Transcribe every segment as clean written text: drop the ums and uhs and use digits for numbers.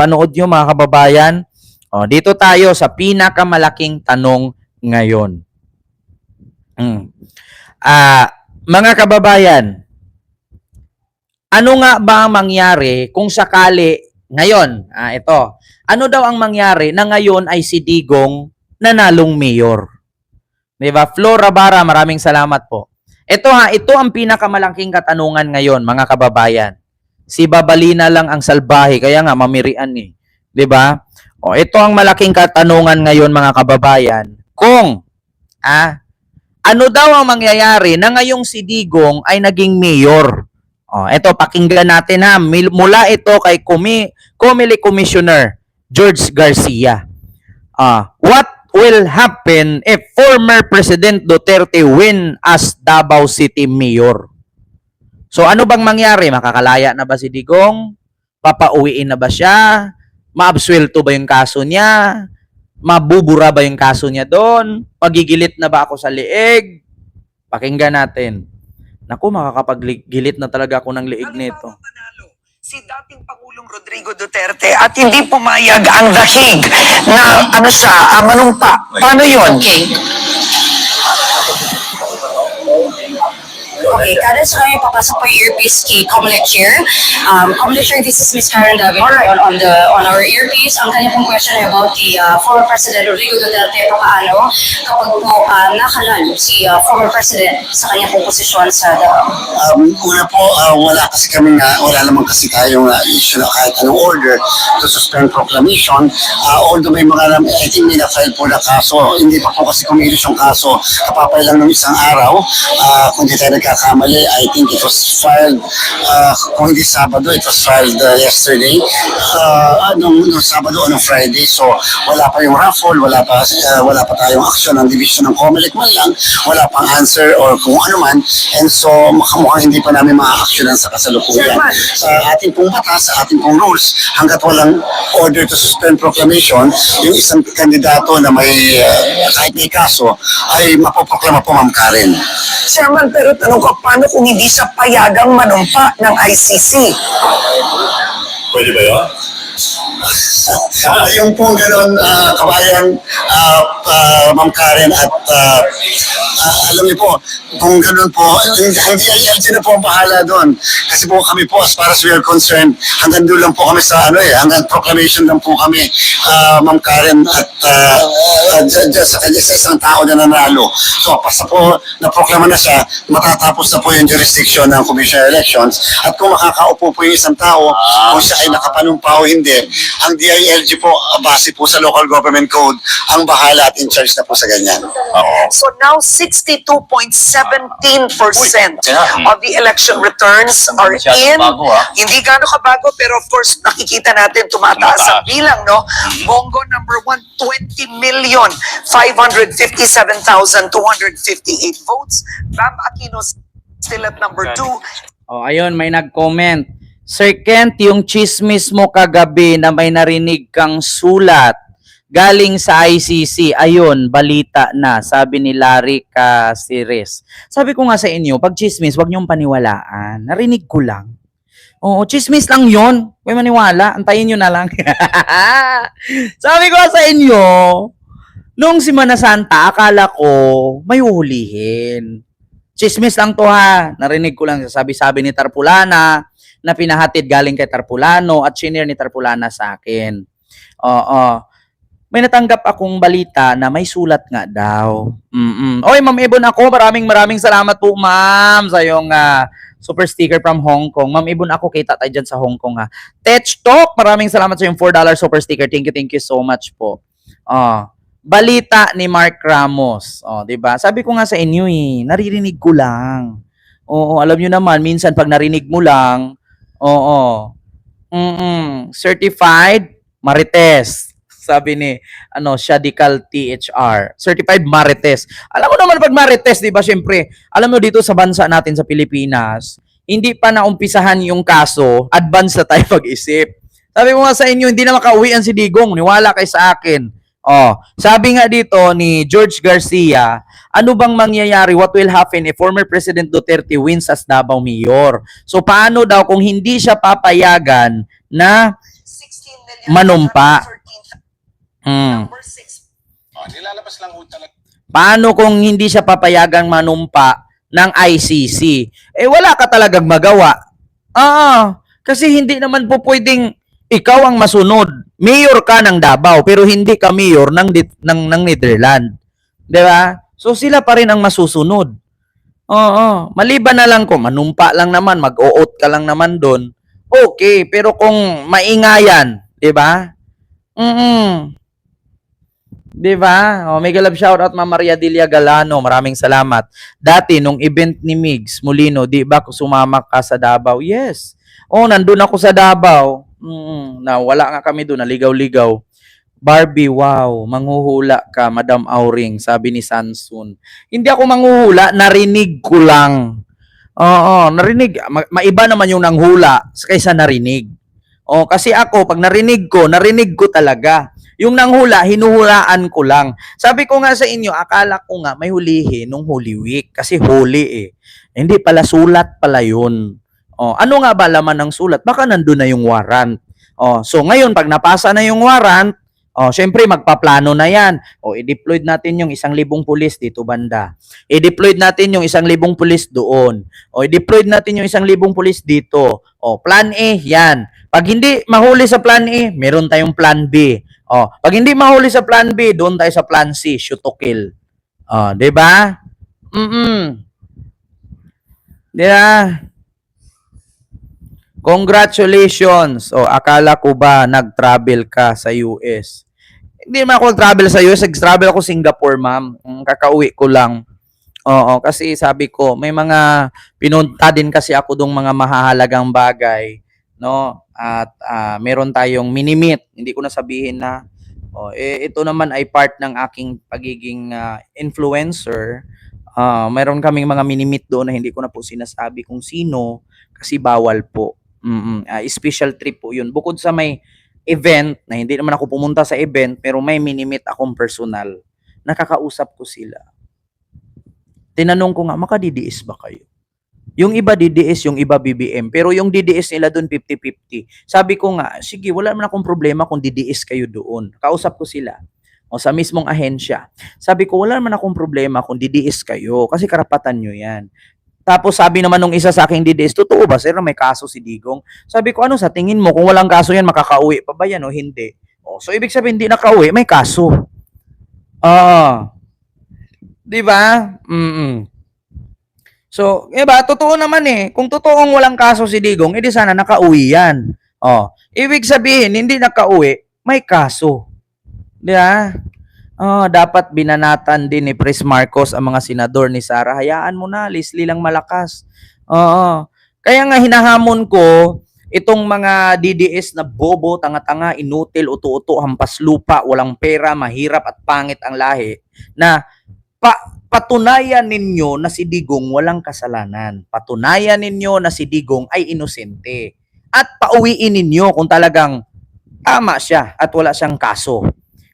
panood nyo mga kababayan. Dito tayo sa pinakamalaking tanong ngayon. Mga kababayan, ano nga ba ang mangyari kung sakali ngayon, ito, ano daw ang mangyari na ngayon ay si Digong nanalong mayor? Diba? Flora Barra, maraming salamat po. Ito ang pinakamalaking katanungan ngayon, mga kababayan. Si Babalina lang ang salbahe, kaya nga mamirian eh. Diba? Ito ang malaking katanungan ngayon, mga kababayan. Kung, ano daw ang mangyayari na ngayong si Digong ay naging mayor? Ito, pakinggan natin mula ito kay Comelec Commissioner George Garcia. What will happen if former President Duterte win as Davao City Mayor? So ano bang mangyari? Makakalaya na ba si Digong? Papauwiin na ba siya? Maabsuelto ba yung kaso niya? Mabubura ba yung kaso niya doon? Magigilit na ba ako sa liig? Pakinggan natin. Naku, makakapaggilit na talaga ako ng liig nito. Si dating Pangulong Rodrigo Duterte at hindi pumayag ang dahig na manumpa. Paano yun? Okay, kada sa kami papasok po yung earpiece kay Comelec Chair. Comelec Chair, this is Ms. Karen David on our earpiece. Ang kanya pong question ay about the former President Rodrigo Duterte. Paano kapag po nakalal si former President sa kanya pong posisyon sa una po, wala naman kasi tayong issue na kahit anong order to suspend proclamation. Although may mga, I think may na-file po na kaso, hindi pa po kasi kumilos yung kaso, kapapay lang ng isang araw. Kung di tayo nagkakamali, I think it was filed, kung hindi Sabado, it was filed yesterday, nung Sabado o nung Friday. So wala pa yung raffle, wala pa tayong action ng division ng Comelec man lang, wala pang answer or kung ano man, and so mukhang hindi pa namin ma-actionan sa kasalukuyan. Sa ating pong batas, sa ating pong rules, hanggat walang order to suspend proclamation, yung isang kandidato na may kahit may kaso ay mapoproklama po, Ma'am Karen. Chairman, pero tanong ko, paano kung hindi siya payagang manumpa ng ICC? Pwede ba yun? Yung pong gano'n, kabayan, Ma'am Karen, at alam niyo po, kung gano'n po, hindi ILG na po ang bahala doon. Kasi po kami po, as far as we are concerned, hanggang doon lang po kami sa hanggang proclamation lang po kami, Ma'am Karen, at sa isang tao na nanalo. So, basta po, naproklama na siya, matatapos na po yung jurisdiction ng Commission on Elections, at kung makakaupo po yung isang tao, kung siya ay nakapanumpa o hindi, ang DILG po, base po sa local government code, ang bahala at in charge na po sa ganyan. So now 62.17% of the election returns are in. Hindi gaano kabago, pero of course nakikita natin tumataas ang bilang, no? Bongo number 1, 20,557,258 votes. Bam Aquino still at number 2. Ayun, may nag-comment. Sir Kent, yung chismis mo kagabi na may narinig kang sulat galing sa ICC, ayun, balita na, sabi ni Larry Casires. Sabi ko nga sa inyo, pag chismis, wag niyong paniwalaan. Narinig ko lang. Oo, chismis lang yun. Huwag maniwala, antayin nyo na lang. Sabi ko sa inyo, nung Semana Santa, akala ko may uhulihin. Chismis lang to narinig ko lang, sabi-sabi ni Tarpulana, na pinahatid galing kay Tarpulano at shinare ni Tarpulana sa akin. May natanggap akong balita na may sulat nga daw. Oy, Ma'am Ibon ako, maraming salamat po, Ma'am, sa iyong super sticker from Hong Kong. Ma'am Ibon ako, kita tayo dyan sa Hong Kong Tech Talk, maraming salamat sa iyong $4 super sticker. Thank you so much po. Balita ni Mark Ramos. Diba? Sabi ko nga sa inyo naririnig ko lang. Alam nyo naman, minsan pag narinig mo lang, certified Marites. Sabi ni Shadical THR. Certified Marites. Alam mo naman pag Marites, 'di ba? Syempre, alam mo dito sa bansa natin sa Pilipinas, hindi pa naumpisahan yung kaso, advance na tayo pag-isip. Sabi ko nga sa inyo, hindi na makauwian si Digong, niwala kay sa akin. Sabi nga dito ni George Garcia, ano bang mangyayari? What will happen if former President Duterte wins as Davao Mayor? So paano daw kung hindi siya papayagan na manumpa. Number 6. Nilalabas lang ho talaga. Paano kung hindi siya papayagang manumpa ng ICC? Wala ka talagang magawa. Kasi hindi naman po pwedeng ikaw ang masunod. Mayor ka ng Davao, pero hindi ka mayor ng Netherlands. Di ba? So sila pa rin ang masusunod. Maliban na lang kung manumpa lang naman, mag-o-out ka lang naman doon. Okay, pero kung maingayan, di ba? Di ba? Mega love shoutout Ma'am Maria Delia Galano. Maraming salamat. Dati, nung event ni Migs Molino, di ba sumama ka sa Davao? Yes. Nandun ako sa Davao. Wala nga kami doon. Naligaw-ligaw. Barbie, wow. Manghuhula ka, Madam Auring. Sabi ni Sansun. Hindi ako manghuhula. Narinig ko lang. Narinig. Maiba naman yung nanghula kaysa narinig. Kasi ako, pag narinig ko talaga. Yung nanghula, hinuhulaan ko lang. Sabi ko nga sa inyo, akala ko nga may hulihin nung Holy Week. Kasi holy Hindi pala, sulat pala yun. Ano nga ba laman ng sulat? Baka nandun na yung warrant. So ngayon, pag napasa na yung warrant, syempre magpaplano na yan. I-deploy natin yung 1,000 pulis dito banda. I-deploy natin yung 1,000 pulis doon. I-deploy natin yung 1,000 pulis dito. Plan A, yan. Pag hindi mahuli sa plan A, meron tayong plan B. Pag hindi mahuli sa plan B, doon tayo sa plan C, shoot to kill. 'Di ba? Di ba? Congratulations. Akala ko ba nag-travel ka sa US? Hindi naman ako nag-travel sa US, nag-travel ako Singapore, ma'am. Kakauwi ko lang. Kasi sabi ko, may mga pinunta din kasi ako dong mga mahahalagang bagay, no? At meron tayong minimit. Hindi ko na sabihin na ito naman ay part ng aking pagiging influencer. Meron kaming mga minimit doon na hindi ko na po sinasabi kung sino kasi bawal po. Special trip po yun. Bukod sa may event, na hindi naman ako pumunta sa event, pero may minimit akong personal. Nakakausap ko sila. Tinanong ko nga, makadidiis ba kayo? Yung iba DDS, yung iba BBM. Pero yung DDS nila doon 50-50. Sabi ko nga, sige, wala naman akong problema kung DDS kayo doon. Kausap ko sila. Sa mismong ahensya. Sabi ko, wala naman akong problema kung DDS kayo. Kasi karapatan nyo yan. Tapos sabi naman nung isa sa aking DDS, totoo ba sir na may kaso si Digong? Sabi ko, ano sa tingin mo? Kung walang kaso yan, makakauwi pa ba yan o hindi? So ibig sabihin, hindi nakauwi, may kaso. Di ba? So, iba, totoo naman Kung totoong walang kaso si Digong, edi sana nakauwi yan. Ibig sabihin, hindi nakauwi, may kaso. Di ba? Dapat binanatan din ni Pres Marcos ang mga senador ni Sara. Hayaan mo na, Leslie lang malakas. Kaya nga hinahamon ko, itong mga DDS na bobo, tanga-tanga, inutil, uto-uto, hampas lupa, walang pera, mahirap at pangit ang lahi, na patunayan ninyo na si Digong walang kasalanan. Patunayan ninyo na si Digong ay inosente. At pauwiin ninyo kung talagang tama siya at wala siyang kaso.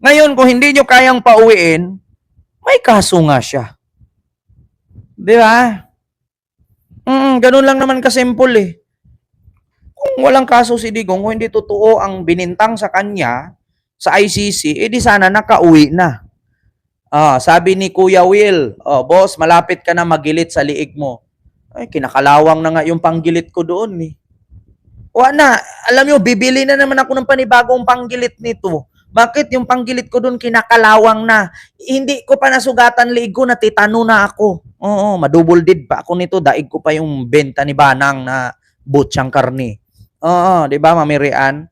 Ngayon, kung hindi nyo kayang pauwiin, may kaso nga siya. Di ba? Ganun lang naman kasimple Kung walang kaso si Digong, kung hindi totoo ang binintang sa kanya sa ICC, edi sana nakauwi na. Sabi ni Kuya Will, boss, malapit ka na magilit sa liig mo. Ay, kinakalawang na nga yung panggilit ko doon na, alam nyo, bibili na naman ako ng panibagong panggilit nito. Bakit yung panggilit ko doon kinakalawang na? Hindi ko pa nasugatan liig ko, natitano na ako. Madouble did pa ako nito, daig ko pa yung benta ni Banang na butchang karne. Di ba, Mamirian?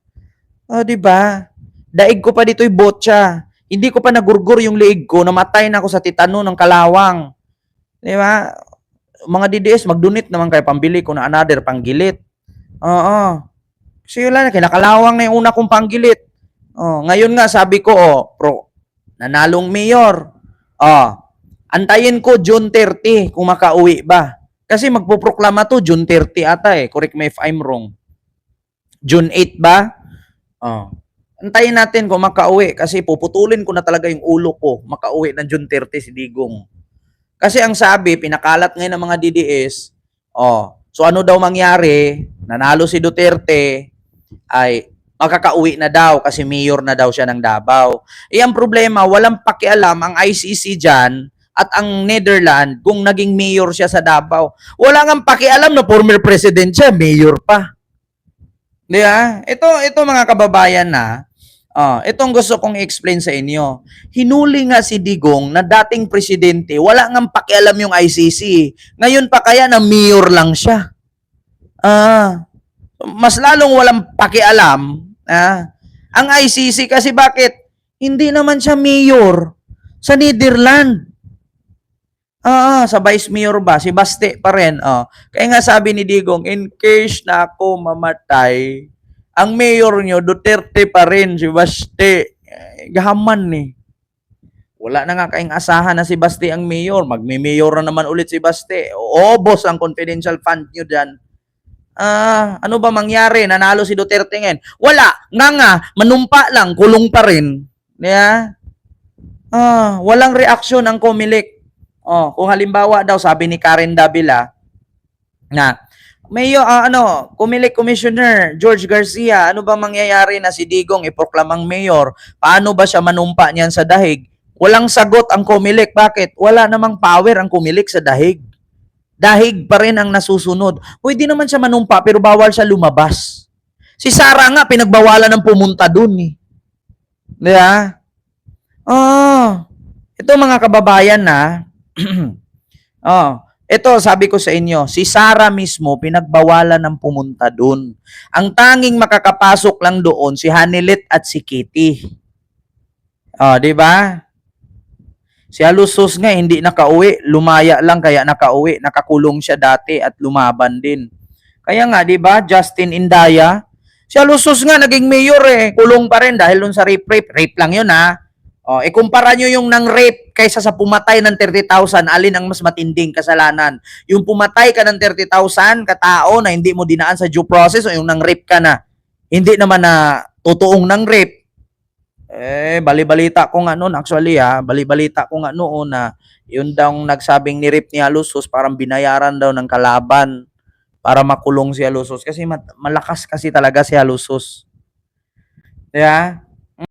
Di ba? Daig ko pa dito yung butcha. Hindi ko pa nagurgur yung liig ko, namatay na ako sa titano ng kalawang. Di ba? Mga DDS, mag-donate naman kayo, pambili ko na another panggilit. Kasi wala na, kinakalawang na yung una kong panggilit. Ngayon nga, sabi ko, nanalong mayor. Antayin ko June 30 kung makauwi ba. Kasi magpuproklama to June 30 ata Correct me if I'm wrong. June 8 ba? Antayin natin kung makauwi kasi puputulin ko na talaga yung ulo ko makauwi ng June 30 si Digong. Kasi ang sabi, pinakalat ngayon ng mga DDS, so ano daw mangyari, nanalo si Duterte, ay makakauwi na daw kasi mayor na daw siya ng Davao. Ang problema, walang pakialam ang ICC dyan at ang Netherlands kung naging mayor siya sa Davao. Wala nga pakialam na former president siya, mayor pa. Di ba? Ito mga kababayan na, itong gusto kong i-explain sa inyo. Hinuli nga si Digong na dating presidente, wala nga pakialam yung ICC. Ngayon pa kaya na mayor lang siya. Mas lalong walang pakialam ang ICC kasi bakit? Hindi naman siya mayor sa Netherlands. Sa vice mayor ba? Si Baste pa rin. Kaya nga sabi ni Digong, in case na ako mamatay, ang mayor nyo, Duterte pa rin, si Baste. Gahaman eh. Wala na nga kaing asahan na si Baste ang mayor. Magme-mayor na naman ulit si Baste. Boss ang confidential fund nyo dyan. Ano ba mangyari? Nanalo si Duterte ngayon. Wala. Nga, manumpa lang, kulong pa rin. Yeah? Walang reaksyon ang Comelec. Kung halimbawa daw, sabi ni Karen Davila, na, Comelec Commissioner George Garcia, ano ba mangyayari na si Digong iproklamang mayor? Paano ba siya manumpa niyan sa dahig? Walang sagot ang Comelec. Bakit? Wala namang power ang Comelec sa dahig. Dahig pa rin ang nasusunod. Pwede naman siya manumpa pero bawal siya lumabas. Si Sara nga pinagbawalan ng pumunta dun eh. Di ba? Ito mga kababayan na ito sabi ko sa inyo, si Sara mismo pinagbawalan ng pumunta dun. Ang tanging makakapasok lang doon si Hanilet at si Kitty. Di ba? Si Alusos nga hindi nakauwi, lumaya lang kaya nakauwi, nakakulong siya dati at lumaban din. Kaya nga, 'di ba? Justin Indaya, si Alusos nga naging mayor kulong pa rin dahil dun sa rape lang 'yun ha. Ikumpara nyo yung nang rape kaysa sa pumatay ng 30,000, alin ang mas matinding kasalanan? Yung pumatay ka ng 30,000 katao na hindi mo dinaan sa due process o yung nang rape ka na hindi naman na totoong nang rape. Bali-balita ko nga noon, actually bali-balita ko nga noon na yun daw nagsabing ni-rape ni Alusos, parang binayaran daw ng kalaban para makulong si Alusos kasi malakas kasi talaga si Alusos. Yeah?